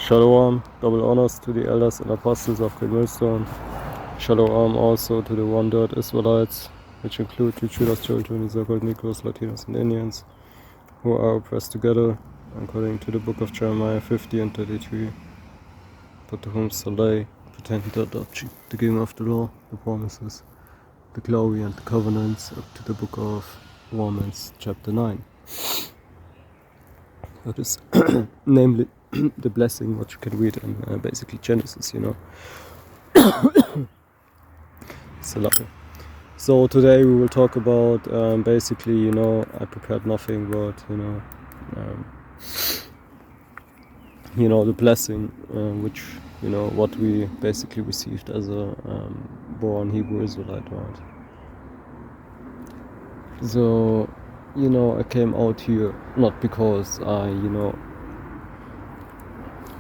Shalom, double honors to the elders and apostles of Great Millstone. Shalom also to the one-third Israelites, which include the Judas children, the so-called Negroes, Latinos, and Indians, who are oppressed together, according to the book of Jeremiah 50 and 33. But to whom shall they pretend to adopt the giving of the law, the promises, the glory, and the covenants, up to the book of Romans chapter 9. That is namely the blessing, what you can read in basically Genesis, So today we will talk about basically, I prepared nothing but, the blessing, which, what we basically received as a born Hebrew Israelite, right? So, I came out here not because I,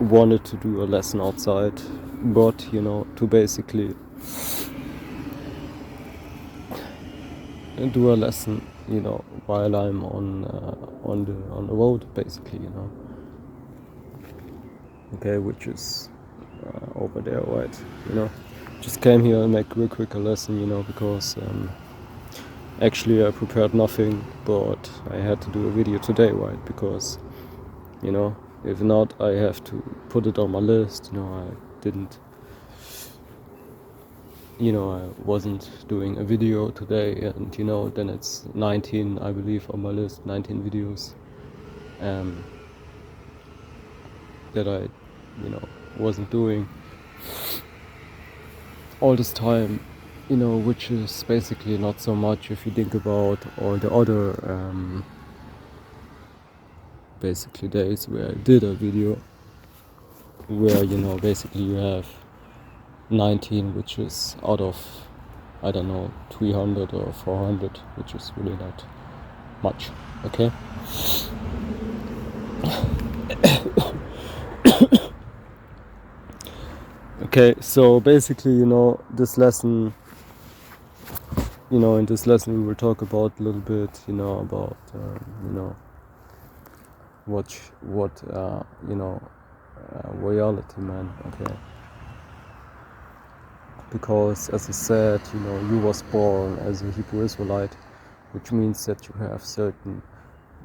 wanted to do a lesson outside, but, to basically do a lesson, while I'm on the road, basically, okay, which is over there, right? Just came here and make real quick a lesson, because actually I prepared nothing, but I had to do a video today, right? Because if not, I have to put it on my list. I didn't. I wasn't doing a video today, and then it's 19, I believe, on my list, 19 videos that I, wasn't doing all this time, which is basically not so much if you think about all the other basically days where I did a video where, basically you have 19, which is out of, I don't know, 300 or 400, which is really not much, okay? Okay, so basically, this lesson, in this lesson we will talk about a little bit, about, what reality, man, okay? Because, as I said, you was born as a Hebrew Israelite, which means that you have certain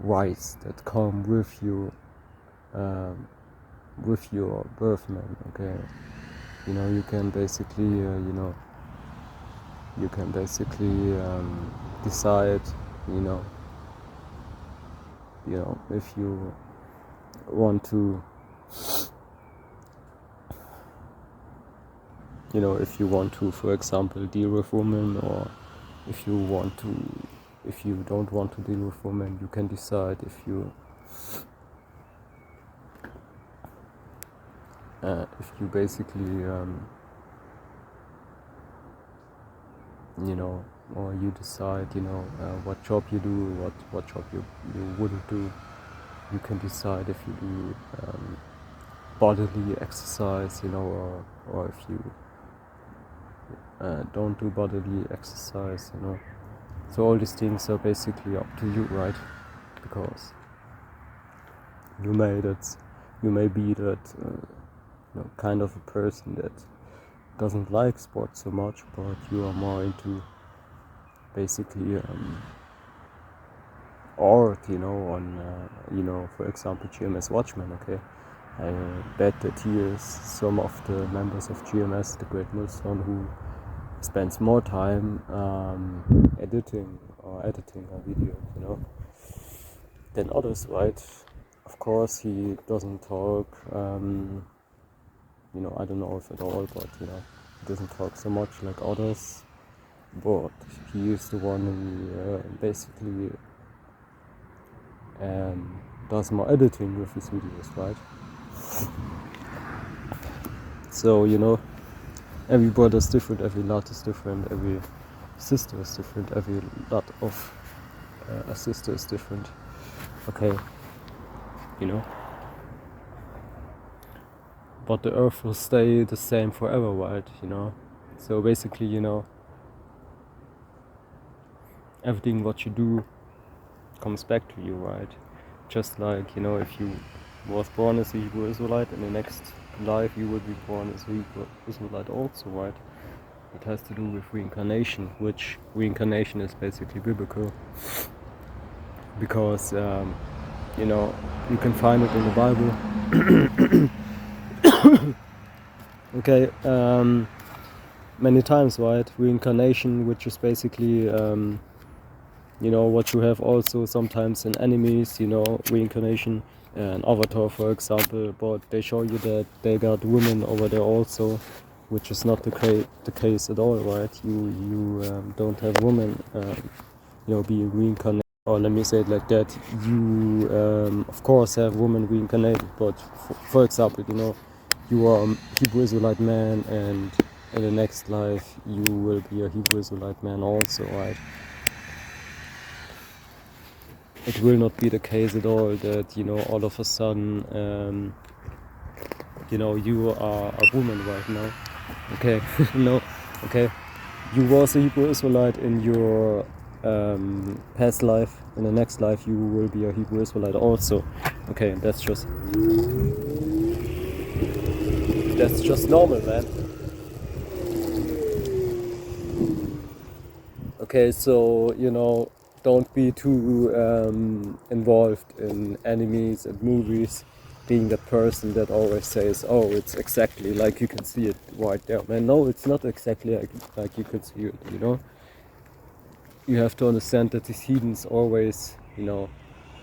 rights that come with you, with your birth, man, okay? You can basically, decide, if you want to, for example, deal with women, or if you don't want to deal with women, you can decide if you basically, or you decide, what job you do, what job you wouldn't do. You can decide if you do bodily exercise, or if you don't do bodily exercise, So all these things are basically up to you, right? Because you may be that kind of a person that doesn't like sports so much, but you are more into basically art, on for example, GMS Watchmen, okay? I bet that here's some of the members of GMS, the Great Millstone, who spends more time editing a video, than others, right? Of course, he doesn't talk, I don't know if at all, but he doesn't talk so much like others. But he is the one who basically does more editing with his videos, right? So, every brother is different, every lot is different, every sister is different, every lot of a sister is different, okay? But the earth will stay the same forever, right? So basically, everything what you do comes back to you, right? Just like, if you was born as a Hebrew Israelite, in the next life you will be born as a Hebrew Israelite also, right? It has to do with reincarnation, which reincarnation is basically biblical, because you know, you can find it in the Bible. Okay, many times, right? Reincarnation, which is basically you know, what you have also sometimes in enemies, you know, reincarnation and Avatar, for example, but they show you that they got women over there also, which is not the case at all, right? You don't have women, you know, being reincarnated, or let me say it like that. You, of course, have women reincarnated, but for example, you know, you are a Hebrew Israelite man, and in the next life you will be a Hebrew Israelite man also, right? It will not be the case at all that, you know, all of a sudden, you know, you are a woman right now. Okay, no, okay. You was a Hebrew Israelite in your past life. In the next life, you will be a Hebrew Israelite also. Okay, that's just normal, man. Okay, so, you know, don't be too involved in animes and movies, being that person that always says, oh, it's exactly like you can see it right there. Man, no, it's not exactly like you can see it, you know? You have to understand that these heathens always, you know,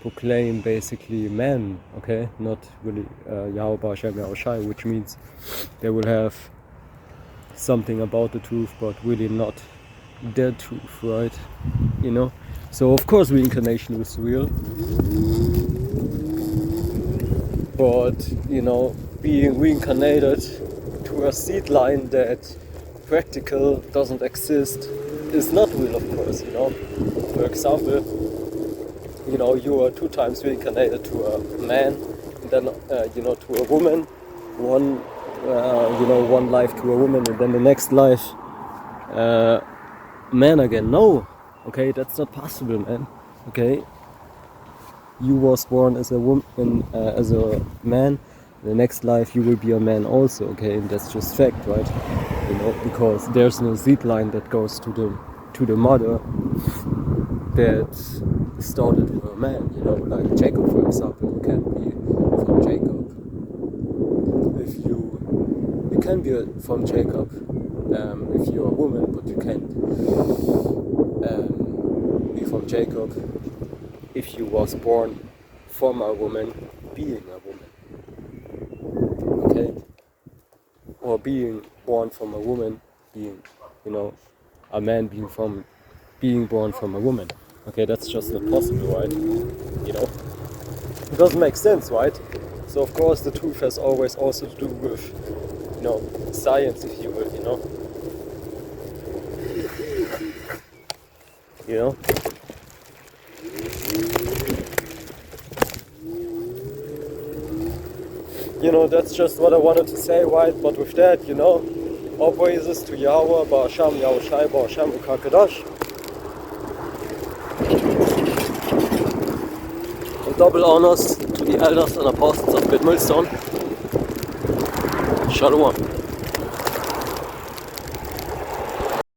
proclaim basically man, okay? Not really Yahweh Hashem Yahushai, which means they will have something about the truth, but really not their truth, right? You know? So of course reincarnation is real, but, you know, being reincarnated to a seed line that practical doesn't exist is not real, of course, you know? For example, you know, you are 2 times reincarnated to a man, and then, you know, to a woman, one, you know, one life to a woman, and then the next life, man again. No, okay, that's not possible, man. Okay, you was born as a woman, as a man. The next life you will be a man also. Okay, and that's just fact, right? You know, because there's no seed line that goes to the mother that started with a man. You know, like Jacob, for example. You can be from Jacob. If you can be from Jacob if you're a woman, but you can't be from Jacob if you was born from a woman being a woman, okay? Or being born from a woman being, you know, a man being born from a woman. Okay, that's just not possible, right? You know, it doesn't make sense, right? So of course the truth has always also to do with, you know, science, if you will, you know. You know? You know, that's just what I wanted to say, right? But with that, you know, all praises to Yahweh, Ba'asham, Yahushai, Ba'asham, Ukakadosh. And double honors to the elders and apostles of Beit Millstone. Shalom.